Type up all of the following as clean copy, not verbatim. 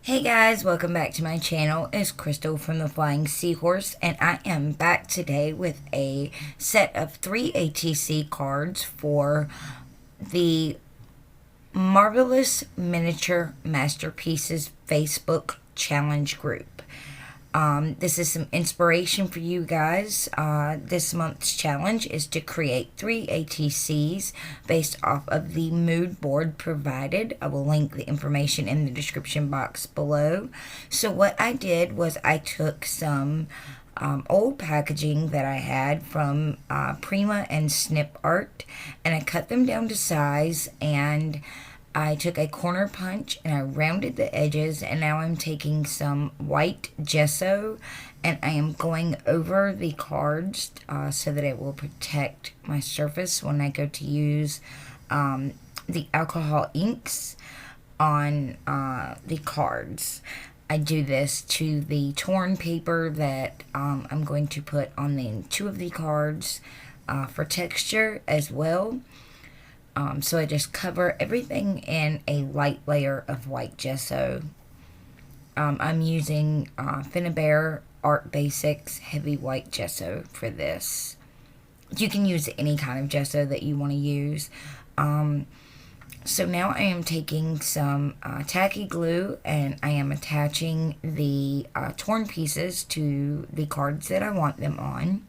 Hey guys, welcome back to my channel. It's Krystal from the Flying Seahorse, and I am back today with a set of 3 ATC cards for the Marvelous Miniature Masterpieces Facebook Challenge group. This is some inspiration for you guys. This month's challenge is to create 3 ATCs based off of the mood board provided. I will link the information in the description box below. So what I did was I took some old packaging that I had from Prima and Snip Art, and I cut them down to size, and I took a corner punch and I rounded the edges, and now I'm taking some white gesso and I am going over the cards so that it will protect my surface when I go to use the alcohol inks on the cards. I do this to the torn paper that I'm going to put on the 2 of the cards for texture as well. So I just cover everything in a light layer of white gesso. I'm using Finnabair Art Basics Heavy White Gesso for this. You can use any kind of gesso that you want to use. So now I am taking some Tacky Glue and I am attaching the torn pieces to the cards that I want them on.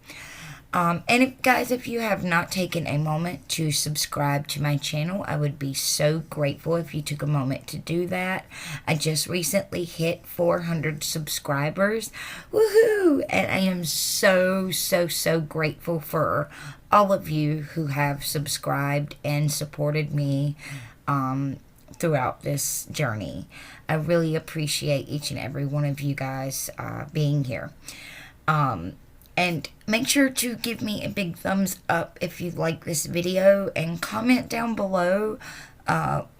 And guys, if you have not taken a moment to subscribe to my channel, I would be so grateful if you took a moment to do that. I just recently hit 400 subscribers. Woohoo! And I am so grateful for all of you who have subscribed and supported me throughout this journey. I really appreciate each and every one of you guys being here. And make sure to give me a big thumbs up if you like this video, and comment down below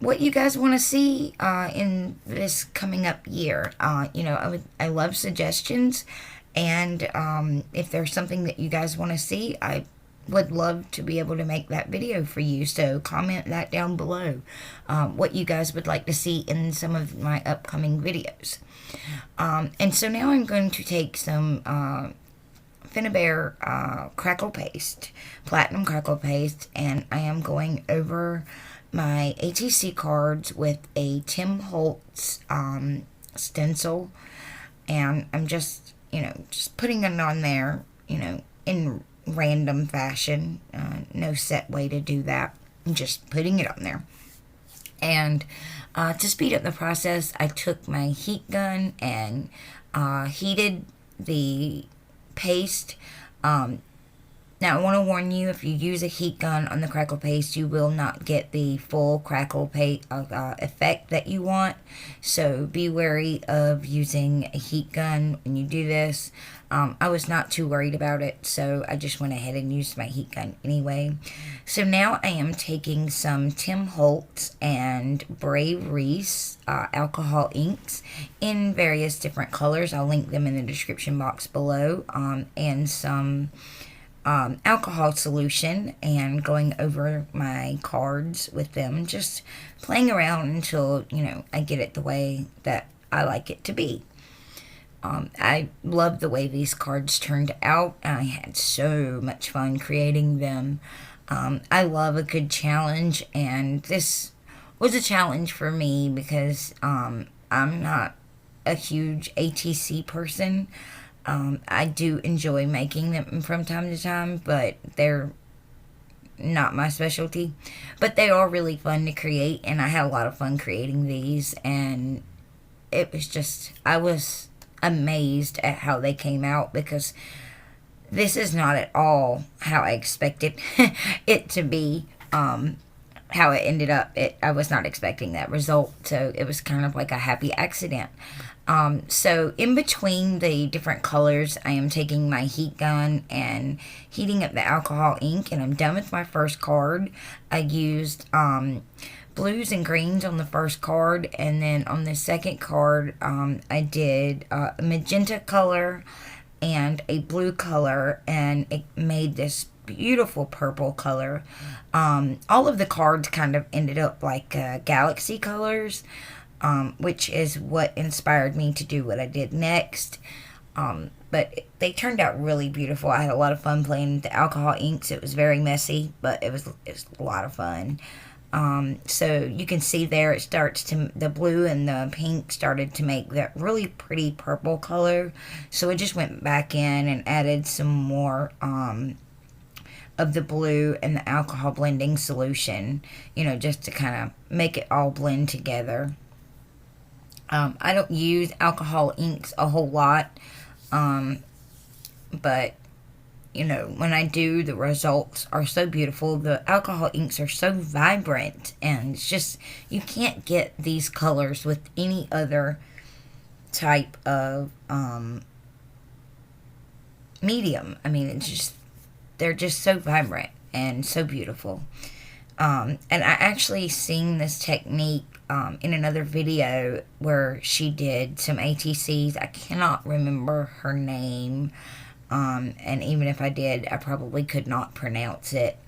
what you guys want to see in this coming up year. You know, I love suggestions, and if there's something that you guys want to see, I would love to be able to make that video for you. So comment that down below what you guys would like to see in some of my upcoming videos. And so now I'm going to take some Finnabair Crackle paste, platinum Crackle paste, and I am going over my ATC cards with a Tim Holtz stencil, and I'm just, just putting it on there, in random fashion. No set way to do that. I'm just putting it on there. And to speed up the process, I took my heat gun and heated the paste. Now I want to warn you, if you use a heat gun on the Crackle paste, you will not get the full Crackle effect that you want. So be wary of using a heat gun when you do this. I was not too worried about it, so I just went ahead and used my heat gun anyway. So now I am taking some Tim Holtz and Brea Reese alcohol inks in various different colors. I'll link them in the description box below, and some alcohol solution, and going over my cards with them, just playing around until, I get it the way that I like it to be. I love the way these cards turned out. I had so much fun creating them. I love a good challenge, and this was a challenge for me because I'm not a huge ATC person. I do enjoy making them from time to time, but they're not my specialty. But they are really fun to create, and I had a lot of fun creating these, and it was just, I was amazed at how they came out, because this is not at all how I expected it to be. How it ended up, I was not expecting that result, so it was kind of like a happy accident. So in between the different colors, I am taking my heat gun and heating up the alcohol ink, and I'm done with my first card. I used blues and greens on the first card, and then on the second card, I did a magenta color and a blue color, and it made this beautiful purple color. All of the cards kind of ended up like galaxy colors. which is what inspired me to do what I did next. But they turned out really beautiful. I had a lot of fun playing with the alcohol inks. It was very messy, but it was a lot of fun. So you can see there it starts to, the blue and the pink started to make that really pretty purple color. So I just went back in and added some more of the blue and the alcohol blending solution, just to kind of make it all blend together. I don't use alcohol inks a whole lot, but when I do, the results are so beautiful. The alcohol inks are so vibrant, and it's just, you can't get these colors with any other type of medium. I mean, they're just so vibrant and so beautiful. And I actually seen this technique in another video where she did some ATCs. I cannot remember her name. And even if I did, I probably could not pronounce it.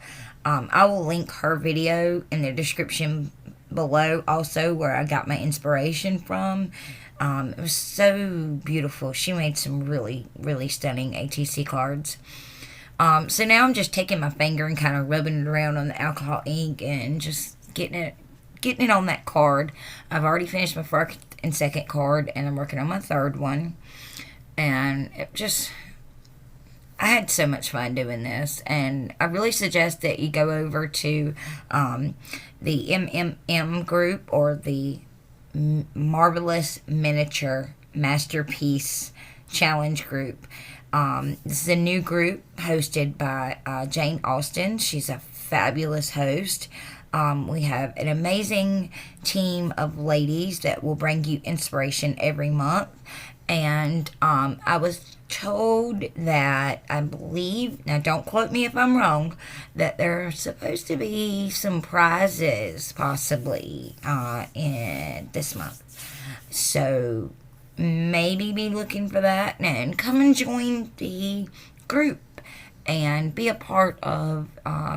I will link her video in the description below also, where I got my inspiration from. It was so beautiful. She made some really, really stunning ATC cards. So now I'm just taking my finger and kind of rubbing it around on the alcohol ink and just getting it on that card. I've already finished my first and second card, and I'm working on my third one. And I had so much fun doing this, and I really suggest that you go over to the MMM group, or the Marvelous Miniature Masterpiece Challenge group. This is a new group hosted by Jane Austen. She's a fabulous host. We have an amazing team of ladies that will bring you inspiration every month. And I was told that, I believe, now don't quote me if I'm wrong, that there are supposed to be some prizes possibly in this month. So maybe be looking for that, and come and join the group and be a part of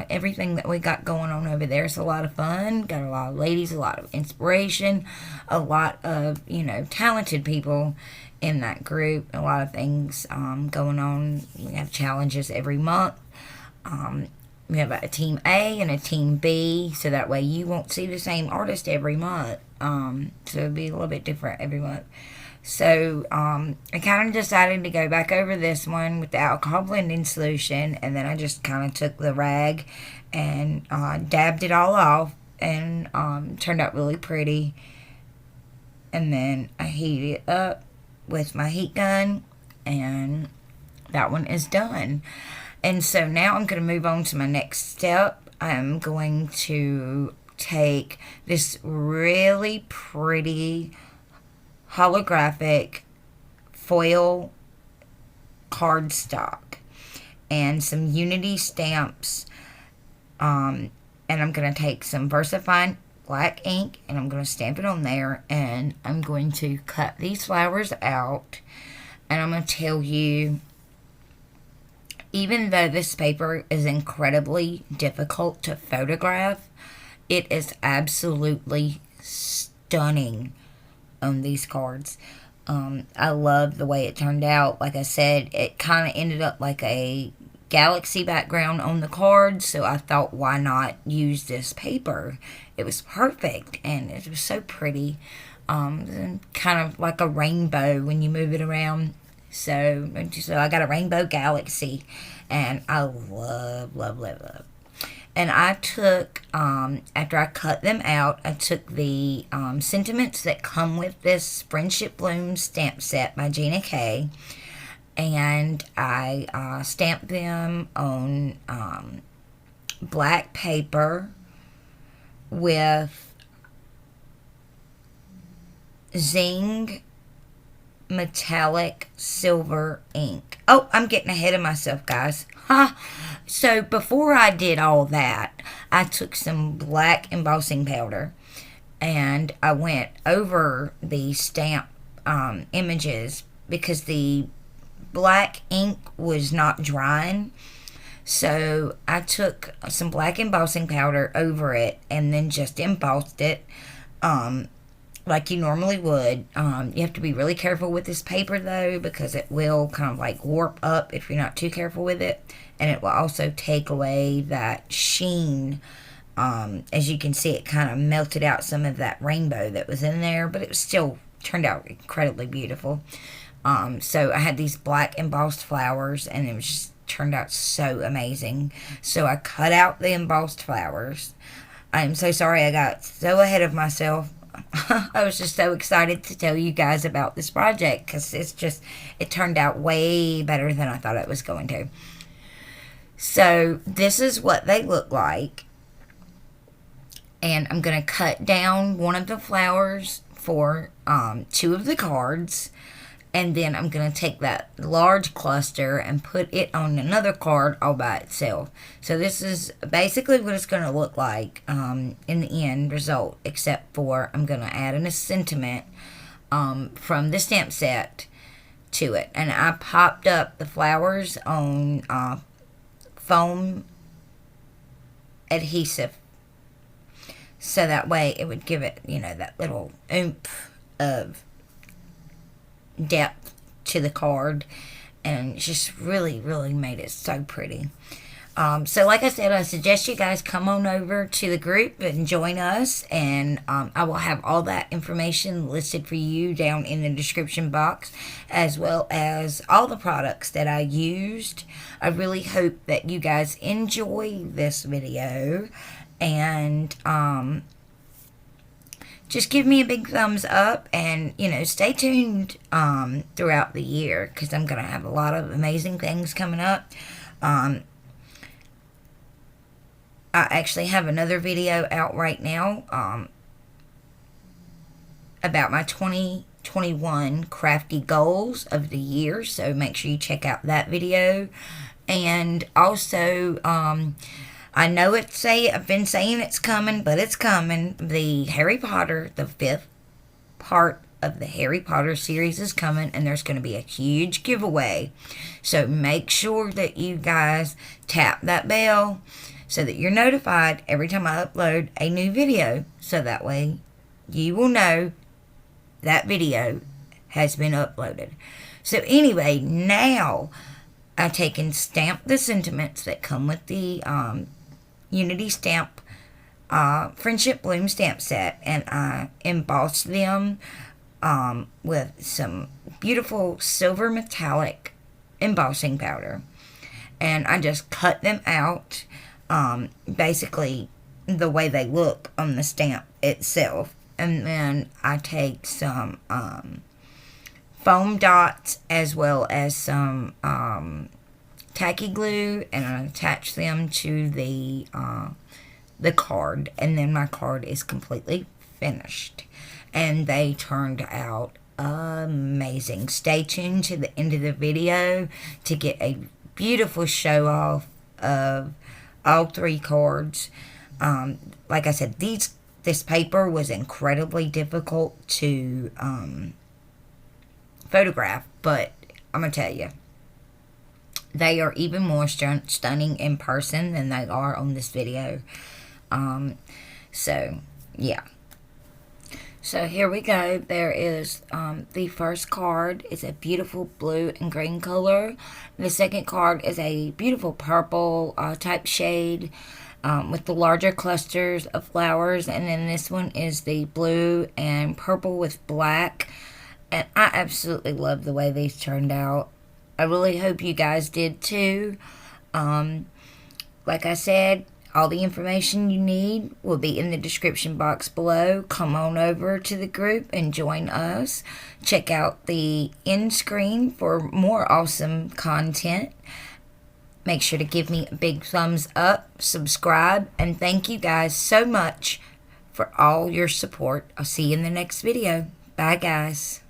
everything that we got going on over there. It's a lot of fun. Got a lot of ladies, a lot of inspiration, a lot of, talented people in that group. A lot of things going on. We have challenges every month. We have a team A and a team B, so that way you won't see the same artist every month. So it'll be a little bit different every month. So I kind of decided to go back over this one with the alcohol blending solution, and then I just kind of took the rag and dabbed it all off, and turned out really pretty. And then I heated it up with my heat gun, and that one is done. And so now I'm going to move on to my next step. I'm going to take this really pretty holographic foil cardstock and some Unity stamps, and I'm going to take some Versafine Black Ink, and I'm going to stamp it on there, and I'm going to cut these flowers out. And I'm going to tell you, even though this paper is incredibly difficult to photograph, it is absolutely stunning on these cards. I love the way it turned out. Like I said, it kind of ended up like a galaxy background on the cards, so I thought, why not use this paper? It was perfect, and it was so pretty. Kind of like a rainbow when you move it around. So I got a rainbow galaxy, and I love, love, love, love. And I took, after I cut them out, I took the sentiments that come with this Friendship Bloom stamp set by Gina K, and I stamped them on black paper with Zing metallic silver ink. Oh, I'm getting ahead of myself, guys. So before I did all that, I took some black embossing powder, and I went over the stamp images, because the black ink was not drying. So I took some black embossing powder over it and then just embossed it. like you normally would. You have to be really careful with this paper though, because it will kind of like warp up if you're not too careful with it, and it will also take away that sheen. As you can see, it kind of melted out some of that rainbow that was in there, but it was still turned out incredibly beautiful. So I had these black embossed flowers, and it was just turned out so amazing. So I cut out the embossed flowers. I'm so sorry I got so ahead of myself. I was just so excited to tell you guys about this project, because it turned out way better than I thought it was going to. So this is what they look like. And I'm going to cut down one of the flowers for 2 of the cards. And then I'm going to take that large cluster and put it on another card all by itself. So this is basically what it's going to look like in the end result. Except for I'm going to add a sentiment from the stamp set to it. And I popped up the flowers on foam adhesive. So that way it would give it, that little oomph of depth to the card, and just really made it so pretty. So like I said, I suggest you guys come on over to the group and join us, and I will have all that information listed for you down in the description box, as well as all the products that I used. I really hope that you guys enjoy this video, and just give me a big thumbs up, and stay tuned throughout the year, because I'm gonna have a lot of amazing things coming up. I actually have another video out right now about my 2021 crafty goals of the year, so make sure you check out that video. And also I know I've been saying it's coming, but it's coming. The Harry Potter, the 5th part of the Harry Potter series is coming, and there's going to be a huge giveaway. So make sure that you guys tap that bell so that you're notified every time I upload a new video. So that way you will know that video has been uploaded. So anyway, now I take and stamp the sentiments that come with the Unity Stamp Friendship Bloom stamp set, and I embossed them with some beautiful silver metallic embossing powder, and I just cut them out basically the way they look on the stamp itself. And then I take some foam dots as well as some tacky glue, and I attach them to the card, and then my card is completely finished, and they turned out amazing. Stay tuned to the end of the video to get a beautiful show off of all 3 cards. Like I said, this paper was incredibly difficult to photograph, but I'm gonna tell you, they are even more stunning in person than they are on this video. So, yeah. So, here we go. There is the first card. It's a beautiful blue and green color. The second card is a beautiful purple type shade with the larger clusters of flowers. And then this one is the blue and purple with black. And I absolutely love the way these turned out. I really hope you guys did too. Like I said, all the information you need will be in the description box below. Come on over to the group and join us. Check out the end screen for more awesome content. Make sure to give me a big thumbs up, subscribe, and thank you guys so much for all your support. I'll see you in the next video. Bye, guys.